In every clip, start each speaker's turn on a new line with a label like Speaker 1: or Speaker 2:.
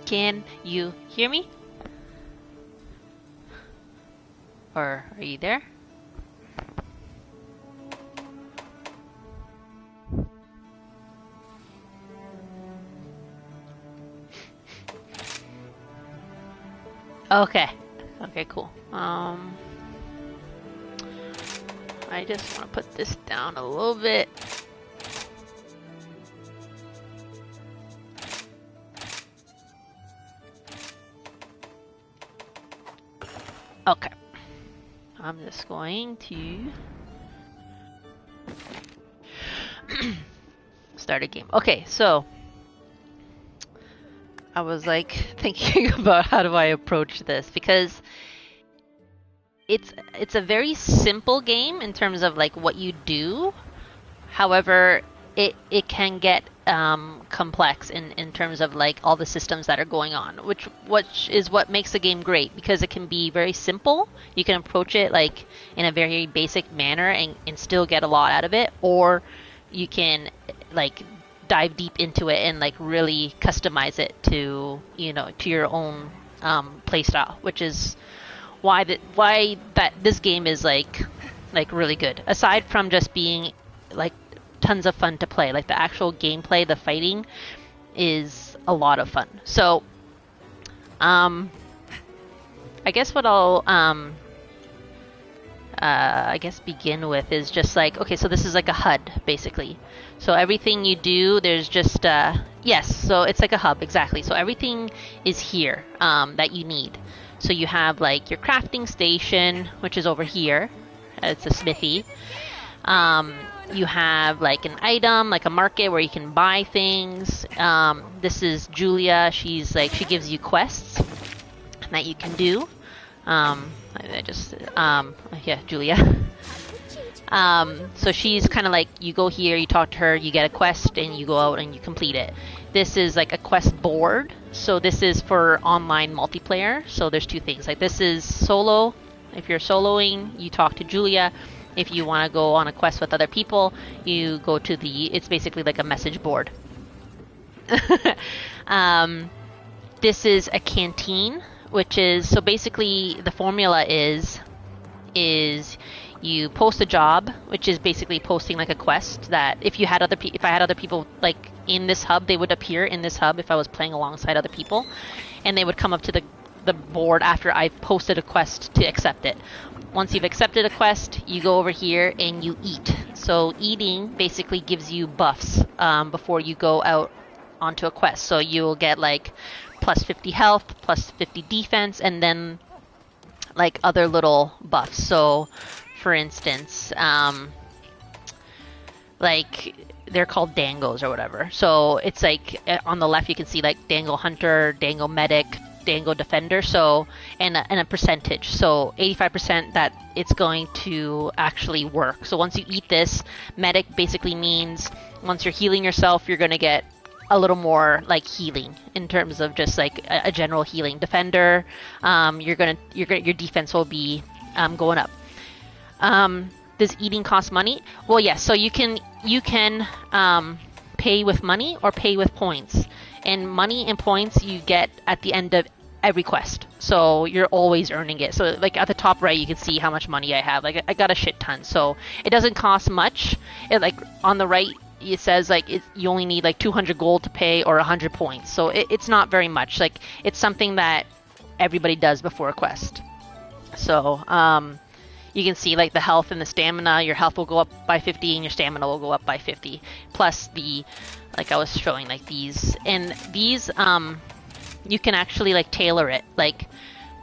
Speaker 1: Can you hear me? Or are you there? Okay. Okay, cool. I just want to put this down a little bit. Okay. I'm just going to start a game. Okay, so I was like thinking about how do I approach this, because it's a very simple game in terms of like what you do. However, it can get complex in terms of like all the systems that are going on, which is what makes the game great, because it can be very simple. You can approach it like in a very basic manner and still get a lot out of it, or you can like dive deep into it and like really customize it to, you know, to your own playstyle, which is why that this game is like really good. Aside from just being like tons of fun to play, like the actual gameplay, the fighting is a lot of fun. So I guess what I'll I guess begin with is just like, okay, so this is like a HUD basically. So everything you do, there's just yes, so it's like a hub, exactly. So everything is here that you need. So you have like your crafting station, which is over here. It's a smithy. You have like an item, like a market where you can buy things. This is Julia. She's like, she gives you quests that you can do. Yeah, Julia. So she's kind of like, you go here, you talk to her, you get a quest, and you go out and you complete it. This is like a quest board. So this is for online multiplayer. So there's two things. Like this is solo. If you're soloing, you talk to Julia. If you want to go on a quest with other people, you go to it's basically like a message board. This is a canteen, which is, so basically the formula is you post a job, which is basically posting like a quest that if I had other people like in this hub, they would appear in this hub if I was playing alongside other people, and they would come up to the board after I've posted a quest to accept it. Once you've accepted a quest, you go over here and you eat. So eating basically gives you buffs before you go out onto a quest. So you'll get like plus 50 health, plus 50 defense, and then like other little buffs. So for instance, like they're called dangos or whatever. So it's like on the left you can see like dango hunter, dango medic, dango defender, so and a percentage. So 85% that it's going to actually work. So once you eat this, medic basically means once you're healing yourself, you're going to get a little more like healing in terms of just like a general healing. Defender, your defense will be going up. Does eating cost money? Well, yes. So you can pay with money or pay with points. And money and points you get at the end of every quest. So you're always earning it. So like at the top right, you can see how much money I have. Like I got a shit ton. So it doesn't cost much. It, like on the right, it says like you only need like 200 gold to pay or 100 points. So it's not very much. Like it's something that everybody does before a quest. So you can see like the health and the stamina. Your health will go up by 50 and your stamina will go up by 50. Plus like I was showing like these. And these, you can actually like tailor it like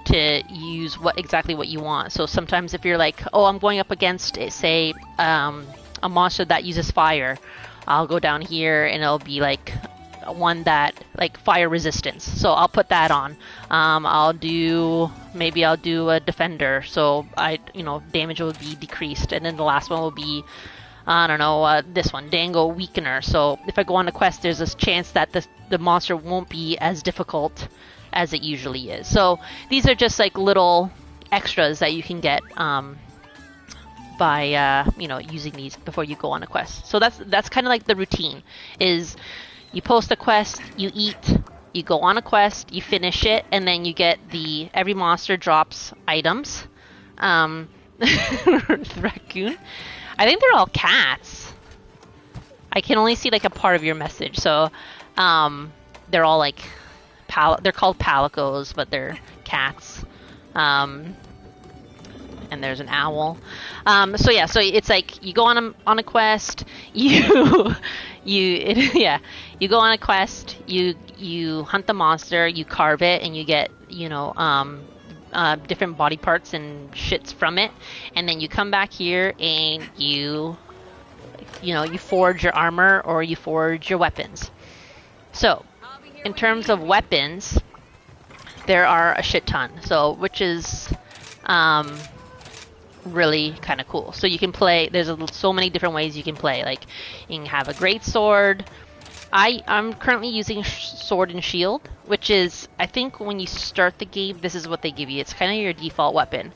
Speaker 1: to use exactly what you want. So sometimes if you're like, oh, I'm going up against, say, a monster that uses fire, I'll go down here and it'll be like one that like fire resistance, so I'll put that on. Maybe I'll do a defender, so damage will be decreased, and then the last one will be, I don't know, this one, Dango Weakener. So if I go on a quest, there's this chance that the monster won't be as difficult as it usually is. So these are just like little extras that you can get by using these before you go on a quest. So that's kind of like the routine. Is you post a quest, you eat, You go on a quest, you finish it, and then you get every monster drops items. The raccoon. I think they're all cats. I can only see like a part of your message, so they're all like they're called palicos, but they're cats. And there's an owl. So yeah, so it's like you go on a quest. You you go on a quest. You hunt the monster. You carve it, and you get different body parts and shits from it, and then you come back here and you forge your armor or you forge your weapons. So in terms of weapons, there are a shit ton, so which is really kind of cool. So you can play, there's so many different ways you can play. Like you can have a great sword. I'm currently using sword and shield, which is, I think when you start the game, this is what they give you. It's kind of your default weapon.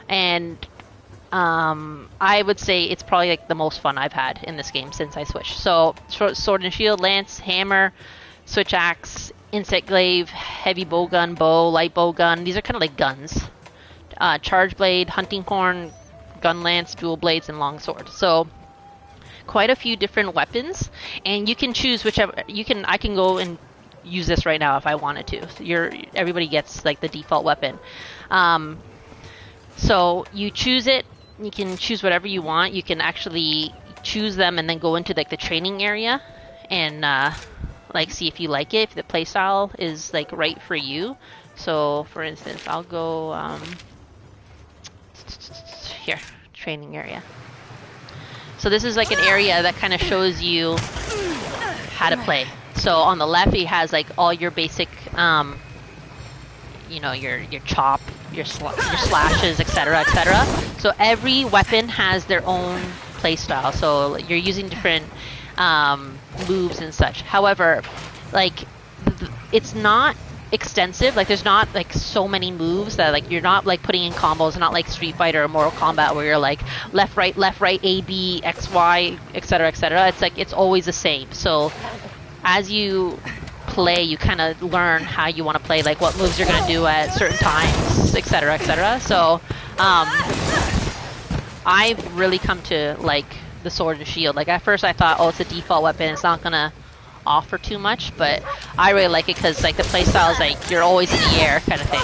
Speaker 1: And I would say it's probably like the most fun I've had in this game since I switched. So sword and shield, lance, hammer, switch axe, insect glaive, heavy bow gun, bow, light bow gun. These are kind of like guns. Charge blade, hunting horn, gun lance, dual blades, and long sword. So quite a few different weapons, and you can choose whichever. I can go and use this right now if I wanted to. So everybody gets like the default weapon. So you choose it. You can choose whatever you want. You can actually choose them and then go into like the training area and like see if you like it, if the playstyle is like right for you. So for instance, I'll go here, training area. So this is like an area that kind of shows you how to play. So on the left, it has like all your basic, your chop, your slashes, etc., etc. So every weapon has their own playstyle. So you're using different moves and such. However, like it's not extensive. Like there's not like so many moves that like you're not like putting in combos. Not like Street Fighter or Mortal Kombat where you're like left right A B X Y etc. etc. It's like it's always the same. So as you play, you kind of learn how you want to play, like what moves you're gonna do at certain times, etc. etc. So I've really come to like the sword and shield. Like at first I thought, oh, it's a default weapon, it's not gonna offer too much, but I really like it because like the playstyle is like you're always in the air kind of thing.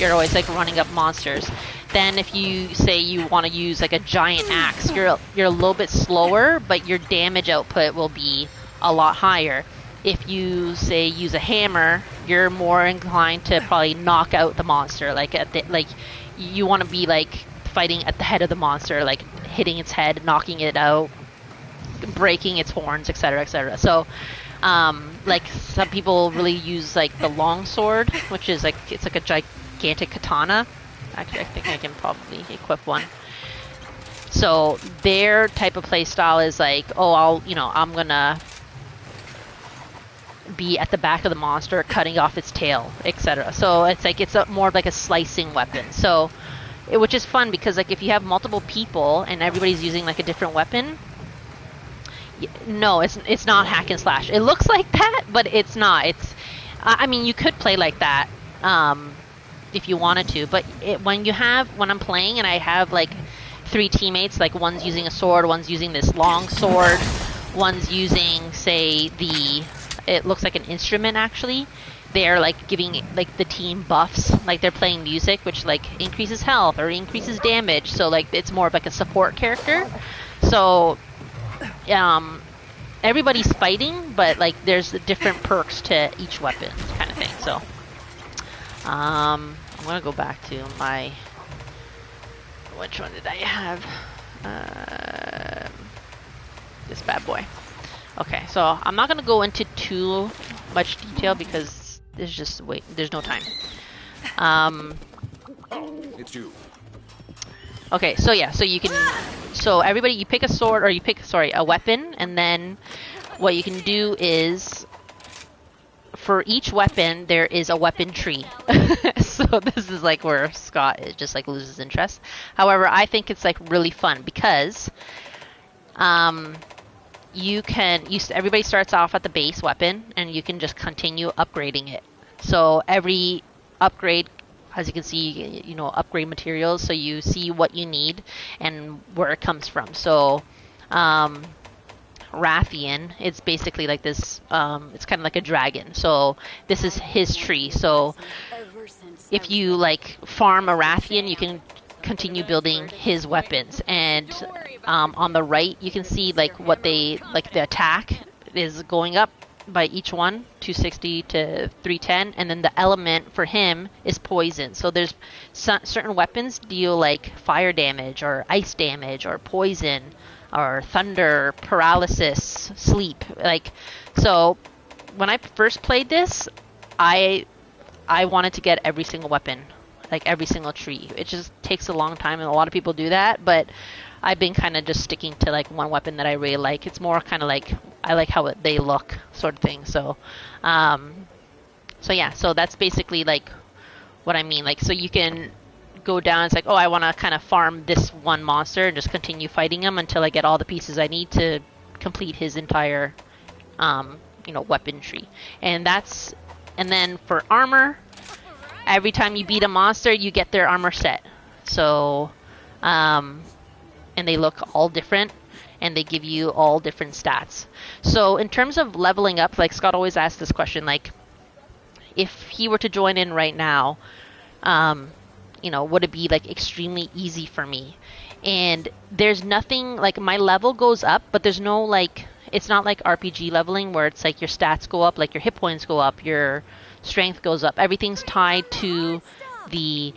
Speaker 1: You're always like running up monsters. Then if you say you want to use like a giant axe, you're a little bit slower, but your damage output will be a lot higher. If you say use a hammer, you're more inclined to probably knock out the monster. Like you want to be like fighting at the head of the monster, like hitting its head, knocking it out, breaking its horns, etc., etc. So like some people really use like the long sword, which is like it's like a gigantic katana. Actually, I think I can probably equip one. So their type of play style is like, oh, I'm gonna be at the back of the monster, cutting off its tail, etc. So it's like it's more of like a slicing weapon. So which is fun because like if you have multiple people and everybody's using like a different weapon. No, it's not hack and slash. It looks like that, but it's not. It's, I mean, you could play like that if you wanted to, but when I'm playing and I have like 3 teammates, like one's using a sword, one's using this long sword, one's using, say, it looks like an instrument actually. They're like giving like the team buffs, like they're playing music, which like increases health or increases damage. So like it's more of like a support character. So everybody's fighting, but like there's different perks to each weapon kind of thing. So I'm gonna go back to my, which one did I have? This bad boy. Okay, so I'm not gonna go into too much detail because there's no time.
Speaker 2: It's you.
Speaker 1: Okay, so yeah, so everybody, you pick a sword, or you pick, a weapon, and then what you can do is, for each weapon, there is a weapon tree. So this is like where Scott just like loses interest. However, I think it's like really fun because everybody starts off at the base weapon, and you can just continue upgrading it. So every upgrade, as you can see, you know, upgrade materials, so you see what you need and where it comes from. So Rathian, it's basically like this, it's kind of like a dragon. So this is his tree. So if you like farm a Rathian, you can continue building his weapons. And on the right, you can see like what they, like the attack is going up by each one, 260 to 310, and then the element for him is poison. So there's certain weapons deal like fire damage or ice damage or poison or thunder, paralysis, sleep. Like, so when I first played this, I wanted to get every single weapon, like every single tree. It just takes a long time, and a lot of people do that, but I've been kind of just sticking to like one weapon that I really like. It's more kind of like, I like how they look, sort of thing. So, so yeah, so that's basically like what I mean. Like, so you can go down, it's like, oh, I want to kind of farm this one monster and just continue fighting him until I get all the pieces I need to complete his entire, you know, weapon tree. And that's, and then for armor, every time you beat a monster, you get their armor set. So, and they look all different, and they give you all different stats. So in terms of leveling up, like Scott always asks this question, like if he were to join in right now, you know, would it be like extremely easy for me? And there's nothing, like my level goes up, but there's no like, it's not like RPG leveling where it's like your stats go up, like your hit points go up, your strength goes up. Everything's tied to the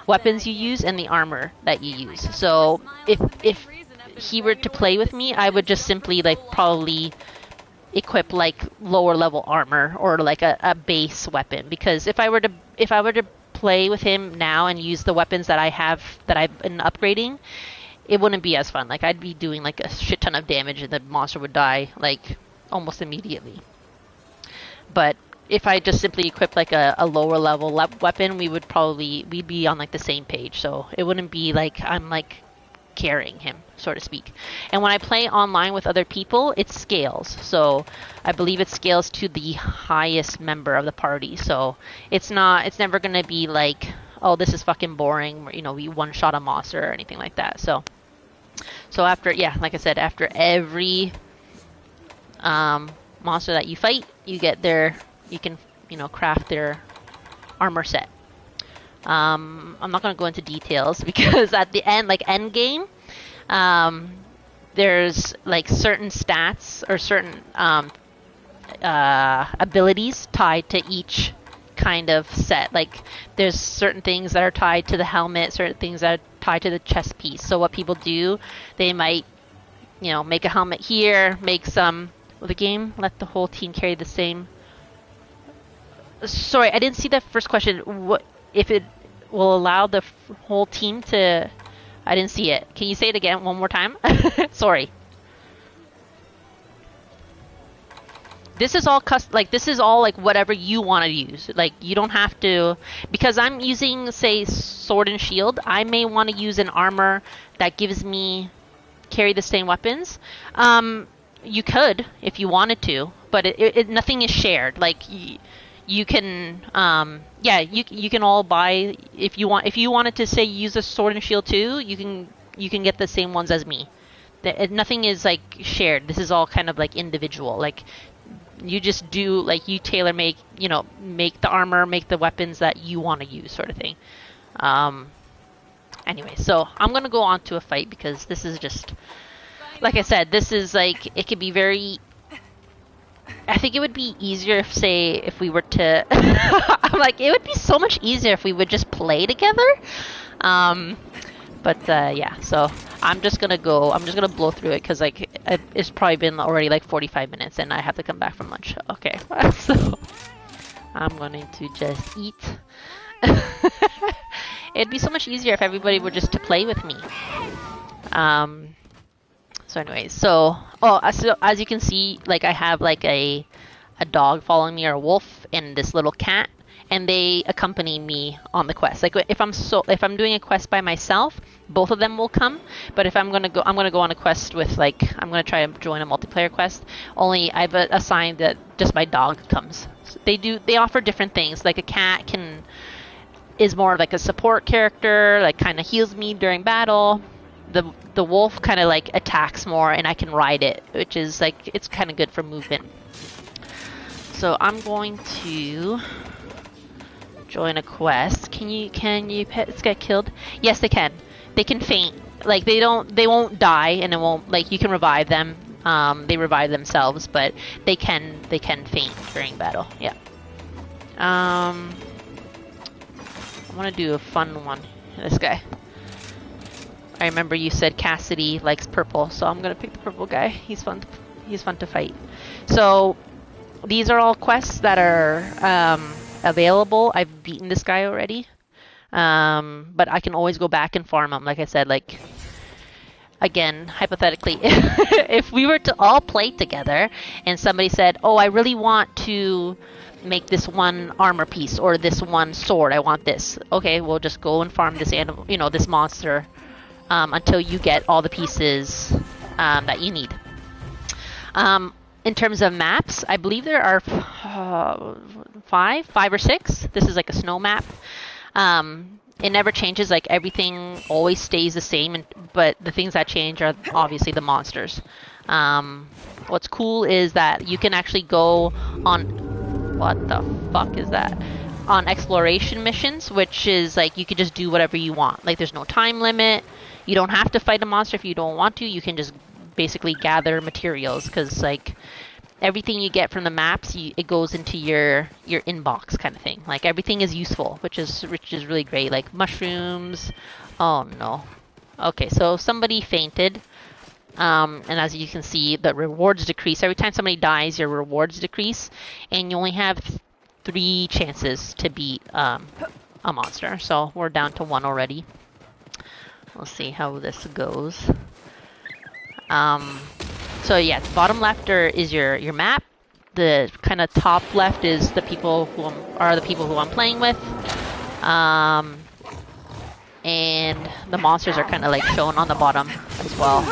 Speaker 1: weapons you use and the armor that you use. So if he were to play with me, I would just simply like probably equip like lower level armor or like a base weapon, because if I were to play with him now and use the weapons that I have that I've been upgrading, it wouldn't be as fun. Like I'd be doing like a shit ton of damage and the monster would die like almost immediately. But if I just simply equip like a lower level weapon, we'd be on like the same page. So it wouldn't be like I'm like carrying him, so to speak. And when I play online with other people, it scales. So I believe it scales to the highest member of the party. So it's never gonna be like, oh, this is fucking boring, you know, we one-shot a monster or anything like that. So after, yeah, like I said, after every monster that you fight, you can, you know, craft their armor set. I'm not going to go into details because at the end, like end game, there's like certain stats or certain abilities tied to each kind of set. Like there's certain things that are tied to the helmet, certain things that are tied to the chest piece. So what people do, they might, you know, make a helmet here, make some, will the game let the whole team carry the same? Sorry, I didn't see the first question. What if it will allow the whole team to... I didn't see it. Can you say it again one more time? Sorry. This is all this is all like whatever you want to use. Like you don't have to, because I'm using, say, sword and shield. I may want to use an armor that gives me carry the same weapons. You could if you wanted to, but nothing is shared. Like you can, yeah, you can all buy if you want. If you wanted to say use a sword and shield too, you can get the same ones as me. Nothing is like shared. This is all kind of like individual. Like you just do, like you tailor make, you know, make the armor, make the weapons that you want to use, sort of thing. Anyway, so I'm gonna go on to a fight because this is just, like I said, this is like, it could be very, I think it would be easier if, say, if we were to, I'm like, it would be so much easier if we would just play together. But yeah, so I'm just gonna blow through it because like it's probably been already like 45 minutes and I have to come back from lunch. Okay, so I'm going to just eat. It'd be so much easier if everybody were just to play with me. So anyways, so as you can see, like I have like a dog following me, or a wolf, and this little cat, and they accompany me on the quest. Like if I'm doing a quest by myself, both of them will come. But if I'm gonna go on a quest with I'm gonna try to join a multiplayer quest. Only I've assigned that just my dog comes. So they offer different things. Like a cat is more like a support character, like kind of heals me during battle. The wolf kind of like attacks more, and I can ride it, which is like it's kind of good for movement. So I'm going to join a quest. Can you pets get killed? Yes, they can. They can faint. Like they won't die, and it won't like you can revive them. They revive themselves, but they can faint during battle. Yeah. I want to do a fun one. This guy. I remember you said Cassidy likes purple, so I'm gonna pick the purple guy. He's fun. He's fun to fight. So these are all quests that are available. I've beaten this guy already, but I can always go back and farm him. Like I said, like again, hypothetically, if we were to all play together and somebody said, "Oh, I really want to make this one armor piece or this one sword. I want this." Okay, we'll just go and farm this animal, this monster, until you get all the pieces that you need. In terms of maps, I believe there are five or six. This is like a snow map. It never changes. Like everything always stays the same, but the things that change are obviously the monsters. What's cool is that you can actually go on. What the fuck is that? On exploration missions, which is like you can just do whatever you want. Like there's no time limit. You don't have to fight a monster if you don't want to. You can just basically gather materials, because like everything you get from the maps, it goes into your inbox kind of thing. Like everything is useful, which is really great. Like mushrooms. Oh no. Okay, so somebody fainted. And as you can see, the rewards decrease. Every time somebody dies, your rewards decrease. And you only have 3 chances to beat a monster. So we're down to 1 already. Let's see how this goes. So yeah, the bottom left is your map. The kind of top left is the people who I'm playing with. And the monsters are kind of like shown on the bottom as well.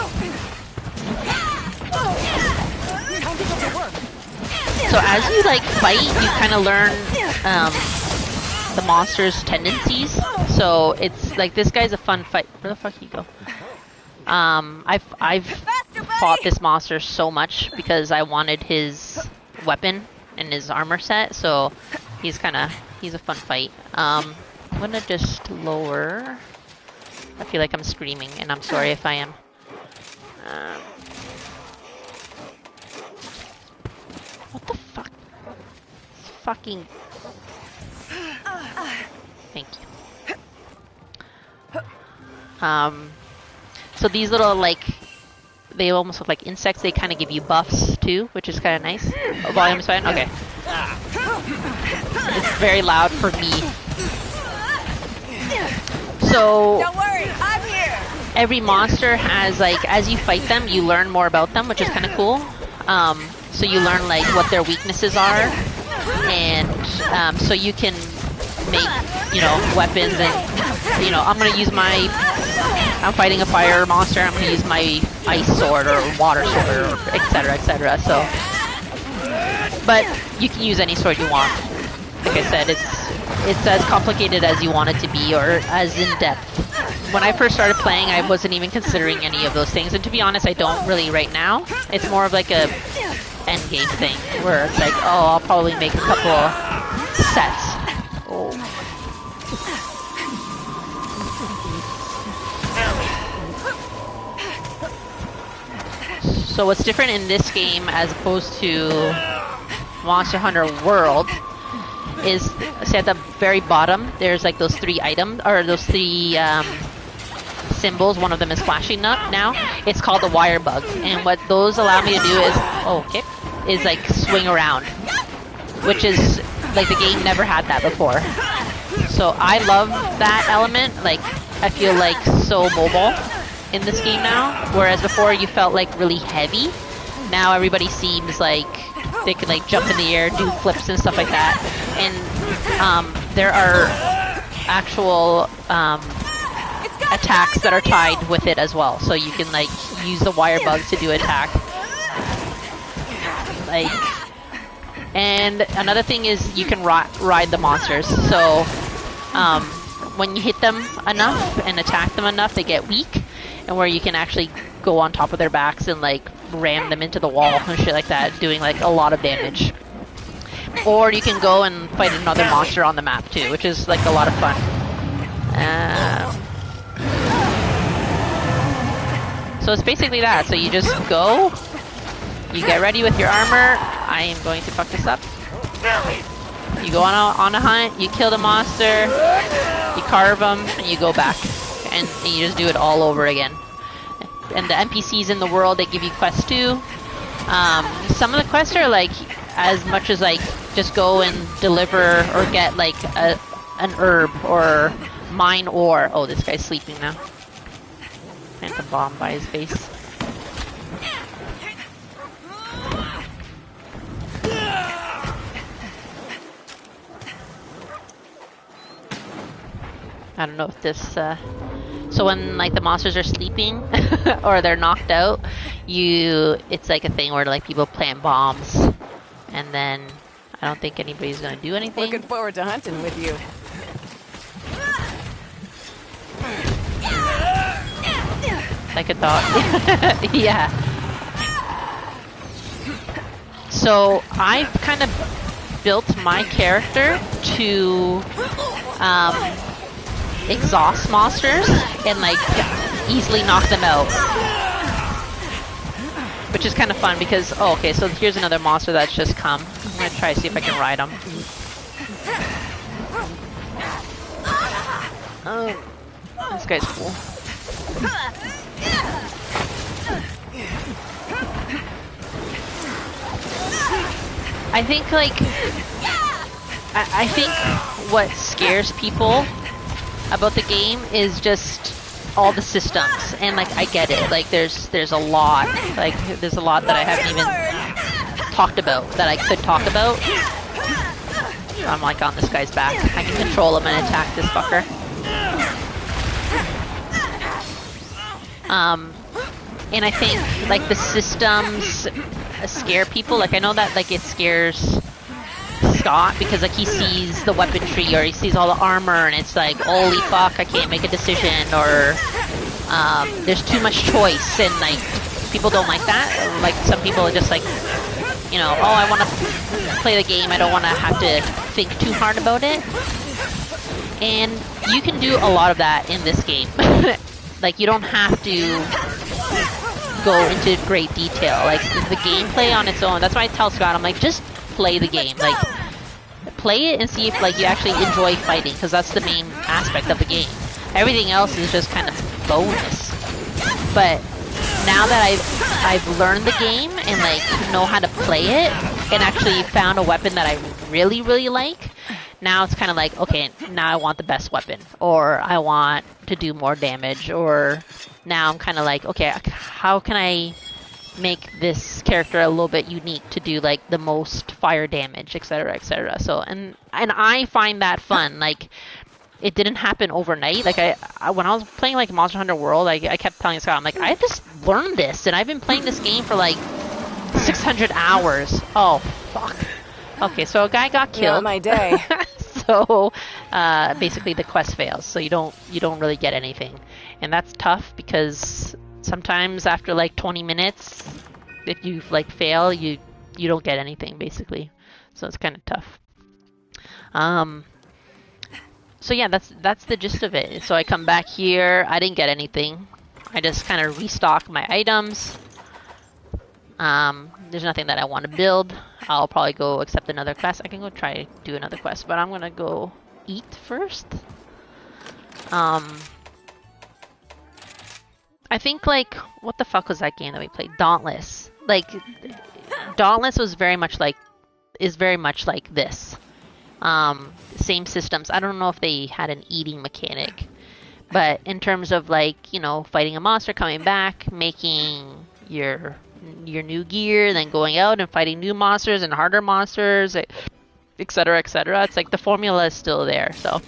Speaker 1: So as you like fight, you kind of learn the monster's tendencies. So it's like this guy's a fun fight. Where the fuck you go? I've fought this monster so much because I wanted his weapon and his armor set. So he's a fun fight. I'm gonna just lower. I feel like I'm screaming, and I'm sorry if I am. What the fuck? Fucking. Thank you. So these little they almost look like insects. They kind of give you buffs too, which is kind of nice. Oh, volume is fine. Okay. It's very loud for me. So
Speaker 2: don't worry, I'm here.
Speaker 1: Every monster has as you fight them, you learn more about them, which is kind of cool. So you learn what their weaknesses are, and so you can make weapons. And I'm fighting a fire monster. I'm gonna use my ice sword or water sword, or etc. etc. So, but you can use any sword you want. Like I said, it's as complicated as you want it to be, or as in depth. When I first started playing, I wasn't even considering any of those things, and to be honest, I don't really right now. It's more of like a end game thing, where it's like, oh, I'll probably make a couple sets. Oh. So what's different in this game as opposed to Monster Hunter World is, say at the very bottom, there's those 3 items, or those 3 symbols. One of them is flashing up now. It's called the wire bug, and what those allow me to do is swing around, which is the game never had that before. So I love that element. I feel so mobile in this game now, whereas before you felt really heavy. Now everybody seems like they can jump in the air, do flips and stuff like that. And there are actual attacks that are tied with it as well. So you can like use the wire bugs to do attack. Like, and another thing is you can ride the monsters. So when you hit them enough and attack them enough, they get weak, and where you can actually go on top of their backs and like ram them into the wall and shit like that, doing like a lot of damage. Or you can go and fight another monster on the map too, which is like a lot of fun. So it's basically that. So you just go, you get ready with your armor. I am going to fuck this up. You go on a hunt, you kill the monster, you carve them, and you go back. And you just do it all over again. And the NPCs in the world, they give you quests too. Some of the quests are like as much as like just go and deliver or get like an herb or mine ore. Oh, this guy's sleeping now. Phantom bomb by his face. I don't know if this, so when like the monsters are sleeping or they're knocked out, it's like a thing where like people plant bombs, and then I don't think anybody's gonna do anything.
Speaker 2: Looking forward to hunting with you.
Speaker 1: Like a dog. Yeah. So I've kind of built my character to exhaust monsters and like easily knock them out, which is kind of fun because okay, so here's another monster that's just come. I'm gonna try to see if I can ride him. Oh, this guy's cool. I think like I think what scares people about the game is just all the systems, and like I get it, like there's a lot, like there's a lot that I haven't even talked about that I could talk about. I'm like on this guy's back. I can control him and attack this fucker. And I think like the systems scare people. Like I know that like it scares Scott because like he sees the weaponry or he sees all the armor and it's like holy fuck, I can't make a decision, or there's too much choice, and like people don't like that. Like some people are just like, you know, oh, I want to play the game, I don't want to have to think too hard about it. And you can do a lot of that in this game. Like you don't have to go into great detail. Like the gameplay on its own, that's why I tell Scott, I'm like, just play the game. Like play it and see if like you actually enjoy fighting, because that's the main aspect of the game. Everything else is just kind of bonus. But now that I've learned the game and like know how to play it and actually found a weapon that I really like, now it's kind of like, okay, now I want the best weapon, or I want to do more damage, or now I'm kind of like, okay, how can I make this character a little bit unique to do like the most fire damage, etc., etc. So and I find that fun. Like it didn't happen overnight. Like I when I was playing like Monster Hunter World, I kept telling Scott, I'm like, I just learned this and I've been playing this game for like 600 hours. Oh fuck. Okay, so a guy got killed.
Speaker 2: Not my day.
Speaker 1: So basically the quest fails, so you don't really get anything, and that's tough because sometimes after like 20 minutes, if you like fail, you don't get anything basically. So it's kind of tough. So yeah, that's the gist of it. So I come back here, I didn't get anything. I just kind of restock my items. There's nothing that I want to build. I'll probably go accept another quest. I can go try to do another quest, but I'm gonna go eat first. I think like, what the fuck was that game that we played? Dauntless. Like, Dauntless was very much like this. Same systems. I don't know if they had an eating mechanic, but in terms of like, you know, fighting a monster, coming back, making your new gear, then going out and fighting new monsters and harder monsters. etc., etc. It's like the formula is still there. So,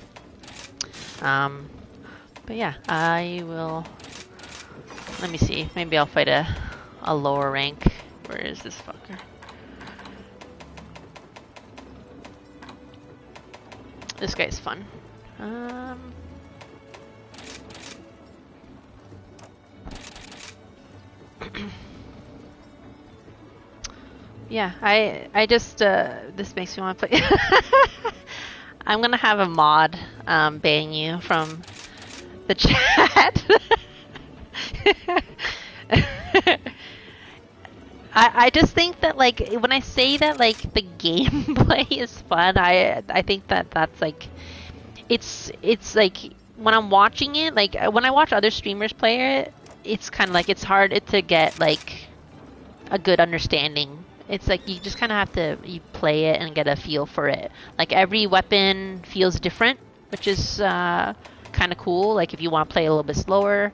Speaker 1: but yeah, I will. Let me see. Maybe I'll fight a lower rank. Where is this fucker? This guy's fun. Yeah, I just this makes me want to play. I'm gonna have a mod ban you from the chat. I just think that like when I say that like the gameplay is fun, I think that that's like it's like when I'm watching it, like when I watch other streamers play it, it's kind of like it's hard to get like a good understanding. It's like you just kind of have to you play it and get a feel for it. Like every weapon feels different, which is kind of cool. Like if you want to play a little bit slower,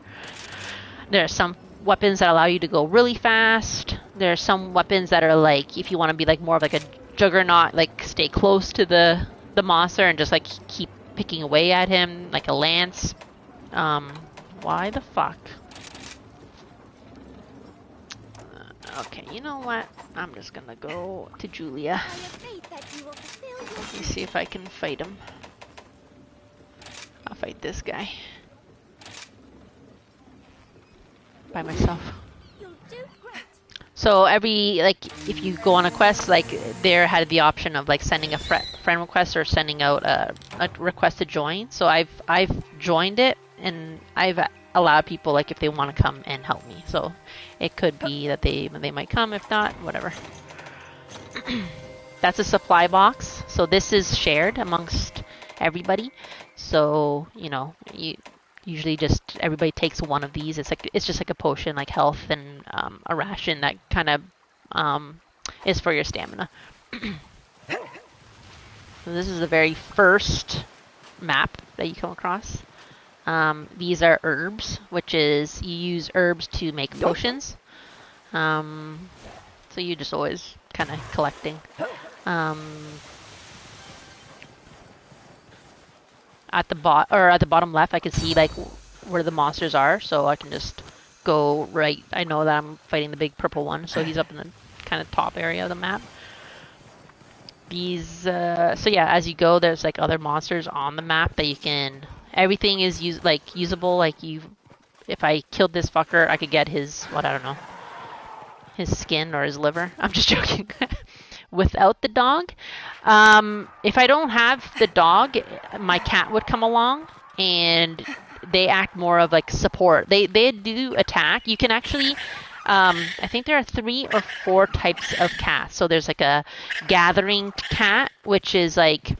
Speaker 1: there are some weapons that allow you to go really fast. There are some weapons that are like if you want to be like more of like a juggernaut, like stay close to the monster and just like keep picking away at him, like a lance. Why the fuck? Okay, you know what? I'm just gonna go to Julia. Let me see if I can fight him. I'll fight this guy. By myself. So every, like, if you go on a quest, like, there had the option of, like, sending a friend request or sending out a request to join. So I've joined it, and I've allowed people, like, if they want to come and help me. So it could be that they might come. If not, whatever. That's a supply box. So this is shared amongst everybody. So, you know, usually just everybody takes one of these. It's just like a potion, like health and a ration that kind of is for your stamina. So this is the very first map that you come across. These are herbs, which is you use herbs to make potions. So you just always kind of collecting. At the bottom left, I can see like where the monsters are, so I can just go right. I know that I'm fighting the big purple one, so he's up in the kind of top area of the map. These, so yeah, as you go, there's like other monsters on the map that you can. Everything is usable. Like if I killed this fucker, I could get his I don't know, his skin or his liver. I'm just joking. Without the dog. If I don't have the dog, my cat would come along, and they act more of like support. They do attack. You can actually, I think there are 3 or 4 types of cats. So there's like a gathering cat, which is like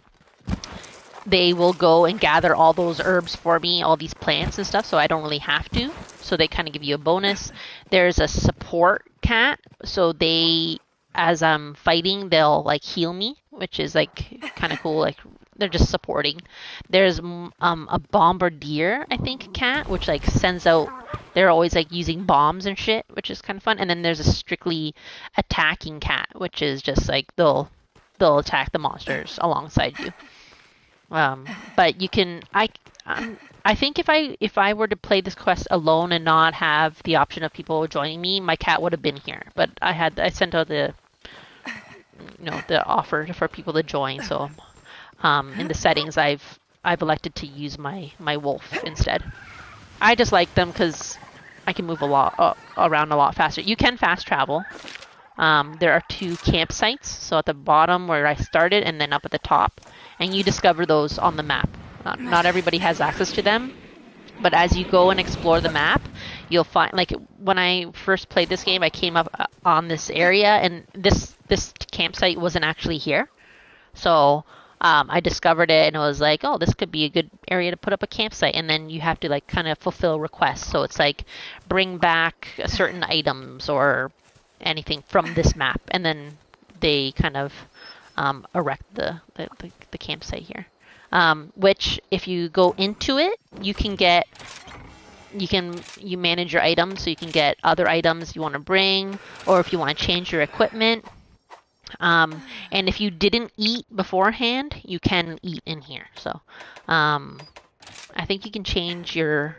Speaker 1: they will go and gather all those herbs for me, all these plants and stuff, so I don't really have to. So they kind of give you a bonus. There's a support cat, so they, as I'm fighting, they'll like heal me, which is like kind of cool. Like they're just supporting. There's a bombardier, I think, cat, which like sends out. They're always like using bombs and shit, which is kind of fun. And then there's a strictly attacking cat, which is just like they'll attack the monsters alongside you. But you can I think if I were to play this quest alone and not have the option of people joining me, my cat would have been here. But I sent out the the offer for people to join. So in the settings, I've elected to use my wolf instead. I just like them because I can move around a lot faster. You can fast travel. There are 2 campsites, so at the bottom where I started and then up at the top, and you discover those on the map. Not everybody has access to them, but as you go and explore the map, you'll find, like when I first played this game, I came up on this area, and this campsite wasn't actually here. So I discovered it, and it was like, oh, this could be a good area to put up a campsite. And then you have to like kind of fulfill requests. So it's like bring back certain items or anything from this map, and then they kind of erect the campsite here. Which if you go into it, you manage your items, so you can get other items you want to bring, or if you want to change your equipment. And if you didn't eat beforehand, you can eat in here. So I think you can change your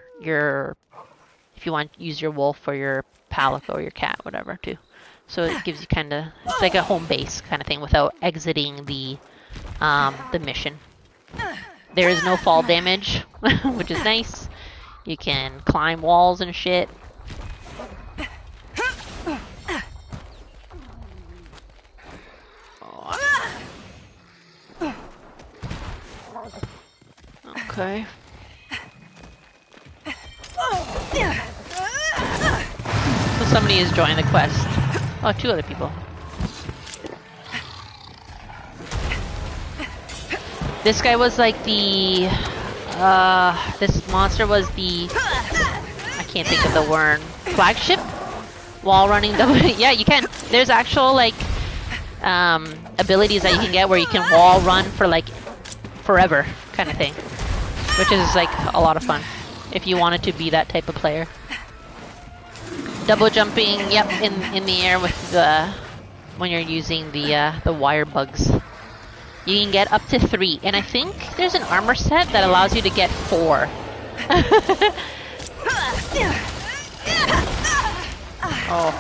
Speaker 1: if you want to use your wolf or your palico or your cat, whatever, too. So it gives you kind of, it's like a home base kind of thing without exiting the mission. There is no fall damage, which is nice. You can climb walls and shit. Okay. So somebody is joining the quest. Oh, 2 other people. This guy was like the... this monster was the... I can't think of the word. Flagship? Wall running yeah, you can. There's actual, like, abilities that you can get where you can wall run for, like, forever kind of thing. Which is, like, a lot of fun. If you wanted to be that type of player. Double jumping, yep, in the air with the... when you're using the wire bugs. You can get up to 3, and I think there's an armor set that allows you to get 4. Oh.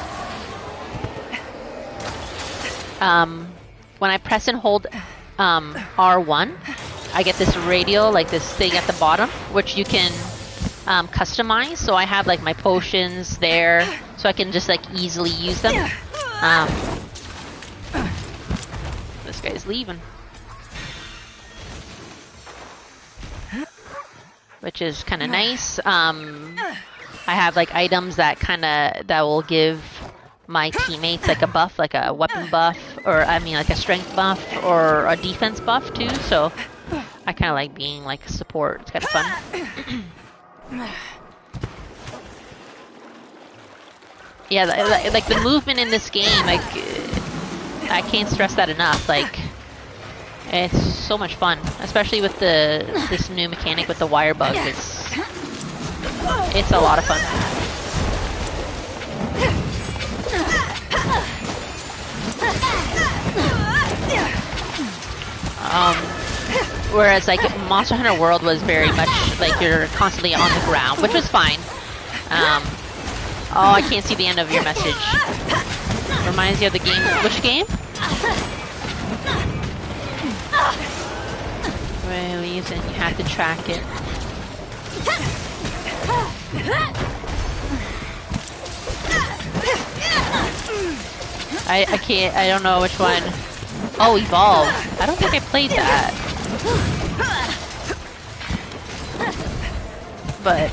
Speaker 1: When I press and hold R1, I get this radial, like this thing at the bottom, which you can customize. So I have like my potions there, so I can just like easily use them. This guy's leaving. Which is kind of nice. I have like items that that will give my teammates like a buff, like a weapon buff, or I mean like a strength buff or a defense buff too. So I kind of like being like a support. It's kind of fun. Yeah, like the movement in this game, like I can't stress that enough. Like. It's so much fun, especially with this new mechanic with the wire bug. It's a lot of fun. Whereas like Monster Hunter World was very much like you're constantly on the ground, which was fine. Oh, I can't see the end of your message. Reminds you of the game. Which game? Really, and you have to track it. I can't, I don't know which one. Oh, Evolve. I don't think I played that. But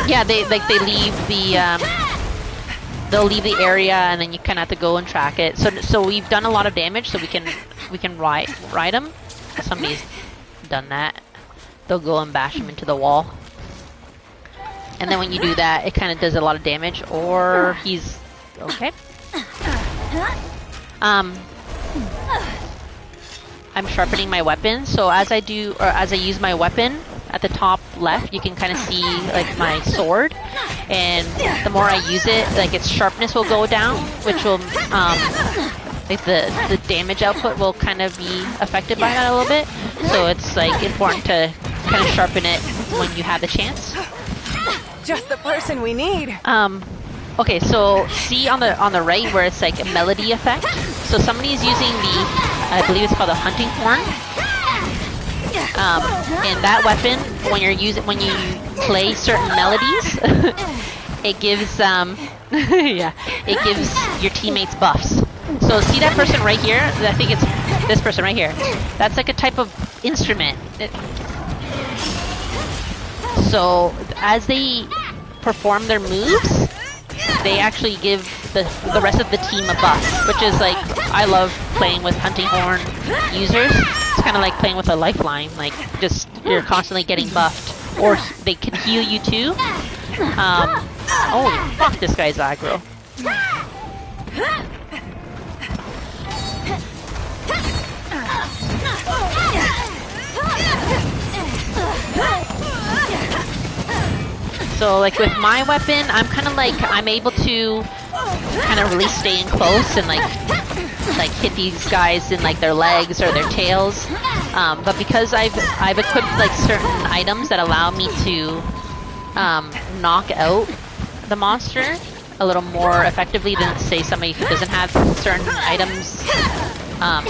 Speaker 1: yeah, they leave the they'll leave the area and then you kind of have to go and track it. So we've done a lot of damage, so we can ride them. Somebody's done that. They'll go and bash him into the wall. And then when you do that, it kind of does a lot of damage. Or he's... okay. I'm sharpening my weapon. So as I use my weapon, at the top left, you can kind of see like my sword. And the more I use it, like its sharpness will go down, which will... like the damage output will kind of be affected by that a little bit. So it's like important to kind of sharpen it when you have the chance.
Speaker 2: Just the person we need.
Speaker 1: Okay, so see on the right where it's like a melody effect. So somebody's using I believe it's called a hunting horn. And that weapon, when you play certain melodies, it gives yeah, it gives your teammates buffs. So see that person right here? I think it's this person right here. That's like a type of instrument. So as they perform their moves, they actually give the rest of the team a buff, which is like, I love playing with hunting horn users. It's kind of like playing with a lifeline, like just you're constantly getting buffed, or they can heal you too. Holy fuck, this guy's aggro. So like with my weapon, I'm kind of like, I'm able to kind of really stay in close and like hit these guys in like their legs or their tails. But because I've equipped like certain items that allow me to knock out the monster a little more effectively than say somebody who doesn't have certain items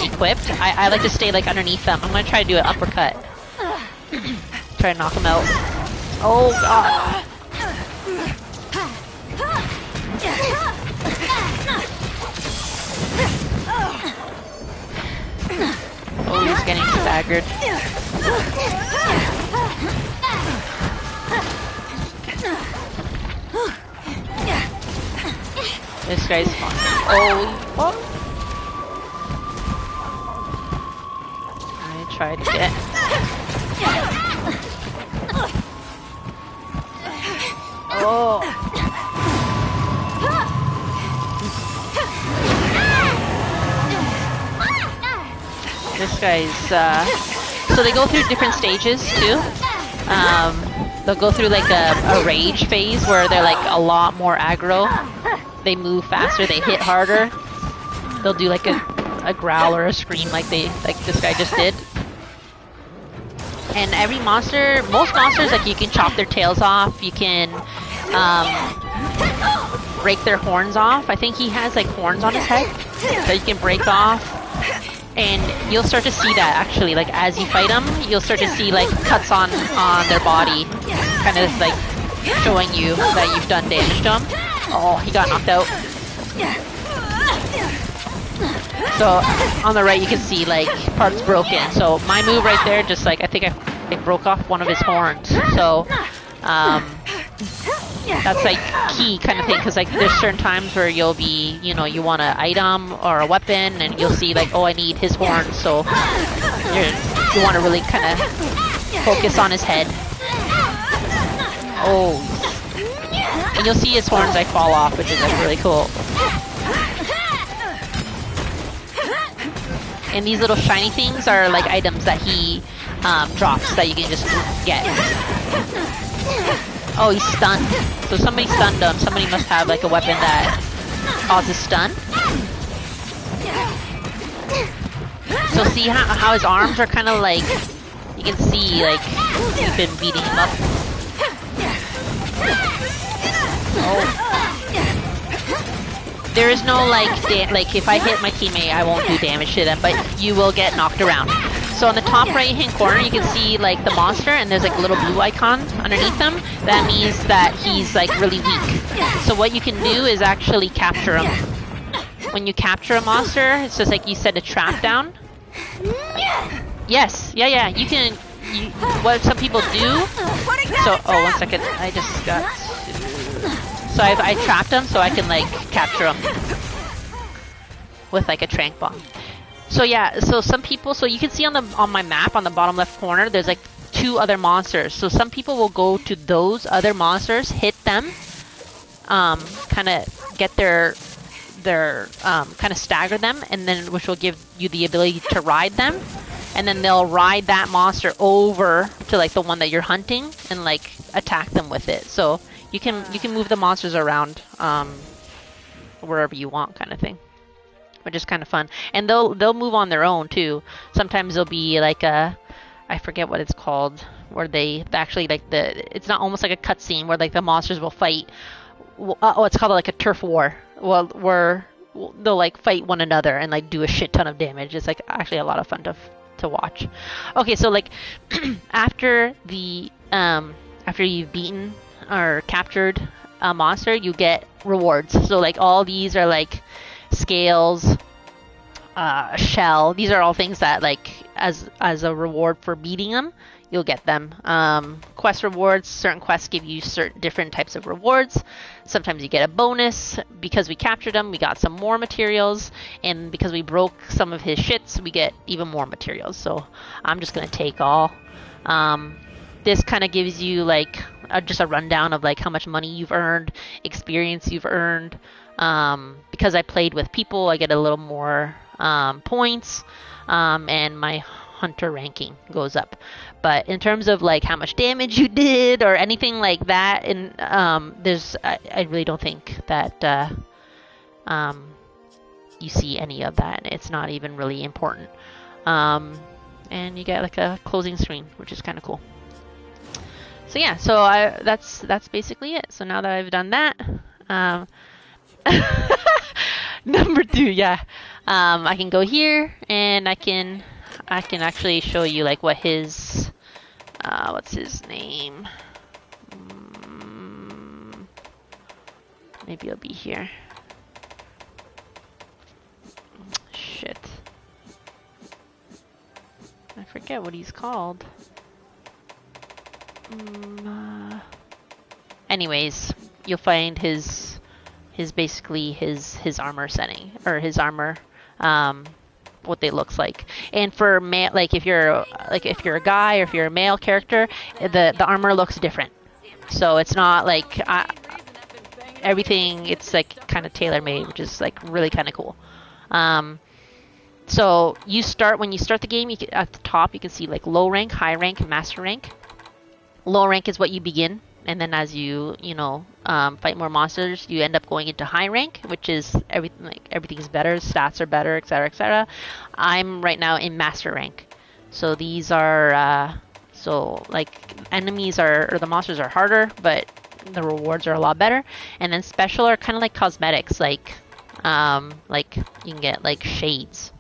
Speaker 1: equipped, I like to stay like underneath them. I'm gonna try to do an uppercut. Try to knock him out. Oh god. Oh, he's getting staggered. This guy's fun. Oh, fuck. I tried to get. Oh. This guy's, so they go through different stages too. They'll go through like a rage phase where they're like a lot more aggro. They move faster, they hit harder. They'll do like a growl or a scream like this guy just did. And every monster, most monsters, like you can chop their tails off, you can break their horns off. I think he has like horns on his head that you can break off. And you'll start to see that actually, like as you fight them, you'll start to see like cuts on their body, kind of like showing you that you've done damage to them. Oh, he got knocked out. So on the right you can see like parts broken. So my move right there, just like I think I broke off one of his horns. So that's like key kind of thing, because like there's certain times where you'll be, you know, you want an item or a weapon and you'll see like, oh, I need his horn, so you want to really kind of focus on his head. Oh, and you'll see his horns like fall off, which is like really cool. And these little shiny things are like items that he drops that you can just get. Oh, he's stunned. So somebody stunned him. Somebody must have like a weapon that causes stun. So see how his arms are kind of like, you can see like you've been beating him up. Oh. There is no like if I hit my teammate, I won't do damage to them, but you will get knocked around. So on the top right hand corner you can see like the monster, and there's like a little blue icon underneath them. That means that he's like really weak. So what you can do is actually capture him. When you capture a monster, it's just like you set a trap down. Yes, yeah, you can, what some people do. So, oh, 1 second, I just got, so I trapped him so I can like capture him with like a tranq bomb. So yeah, so some people, so you can see on my map on the bottom left corner, there's like 2 other monsters. So some people will go to those other monsters, hit them, kind of get their kind of stagger them, and then which will give you the ability to ride them, and then they'll ride that monster over to like the one that you're hunting and like attack them with it. So you can move the monsters around wherever you want, kind of thing, which is kind of fun. And they'll move on their own too. Sometimes there'll be like a, I forget what it's called, where they actually like it's not almost like a cutscene where like the monsters will fight. Oh, it's called like a turf war. Well, where they'll like fight one another and like do a shit ton of damage. It's like actually a lot of fun to watch. Okay, so like after you've beaten or captured a monster, you get rewards. So like all these are like scales, shell. These are all things that like as a reward for beating them, you'll get them. Quest rewards, certain quests give you certain different types of rewards. Sometimes you get a bonus. Because we captured him, we got some more materials, and because we broke some of his shits, we get even more materials. So I'm just gonna take all. This kind of gives you like just a rundown of like how much money you've earned, experience you've earned. Because I played with people, I get a little more points, and my hunter ranking goes up. But in terms of like how much damage you did or anything like that, and I really don't think that you see any of that. It's not even really important. And you get like a closing screen, which is kind of cool. So yeah, so that's basically it. So now that I've done that, number 2, yeah, I can go here and I can actually show you like what his what's his name? Maybe it'll be here. Shit. I forget what he's called. Anyways, you'll find his basically his armor setting, or his armor, what they looks like. And for male, like if you're a guy or if you're a male character, the armor looks different. So it's not like everything. It's like kind of tailor made, which is like really kind of cool. So when you start the game, at the top you can see like low rank, high rank, and master rank. Low rank is what you begin, and then as you fight more monsters, you end up going into high rank, which is everything's better, stats are better, etc., etc. I'm right now in master rank, so these are enemies or the monsters are harder, but the rewards are a lot better. And then special are kind of like cosmetics, like you can get like shades.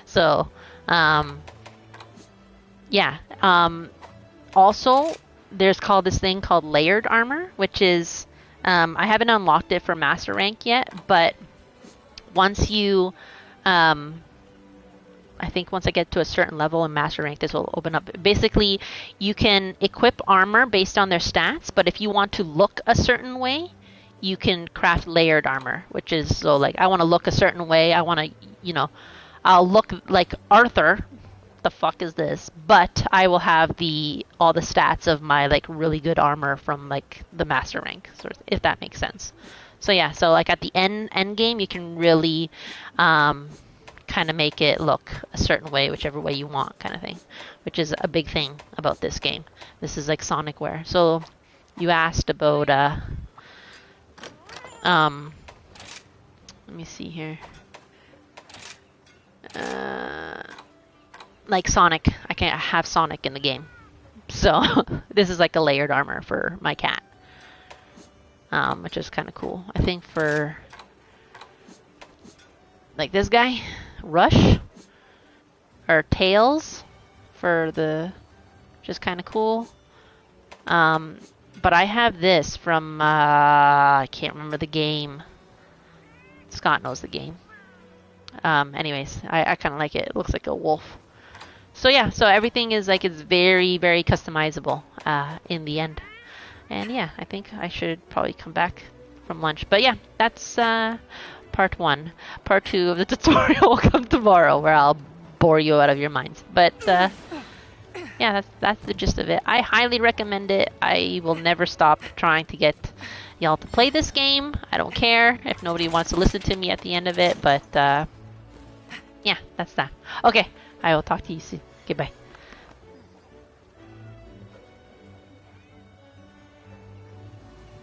Speaker 1: So yeah. Also, there's this thing called layered armor, which is, I haven't unlocked it for master rank yet, but once you, I think once I get to a certain level in master rank, this will open up. Basically, you can equip armor based on their stats, but if you want to look a certain way, you can craft layered armor, which is, so like, I want to look a certain way, I want to, I'll look like Arthur. The fuck is this? But I will have all the stats of my like really good armor from like the master rank, sort of, if that makes sense. So yeah, so like at the end game, you can really kind of make it look a certain way, whichever way you want, kind of thing, which is a big thing about this game. This is like Sonicware. So you asked about let me see here. Like Sonic, I can't have Sonic in the game, so this is like a layered armor for my cat, which is kind of cool. I think for like this guy, Rush or Tails, just kind of cool. But I have this from I can't remember the game. Scott knows the game. Anyways, I kind of like it. It looks like a wolf. So yeah, so everything is like, it's very, very customizable in the end. And yeah, I think I should probably come back from lunch. But yeah, that's part 1. Part 2 of the tutorial will come tomorrow, where I'll bore you out of your minds. But yeah, that's the gist of it. I highly recommend it. I will never stop trying to get y'all to play this game. I don't care if nobody wants to listen to me at the end of it, but yeah, that's that. Okay, I will talk to you soon. Goodbye.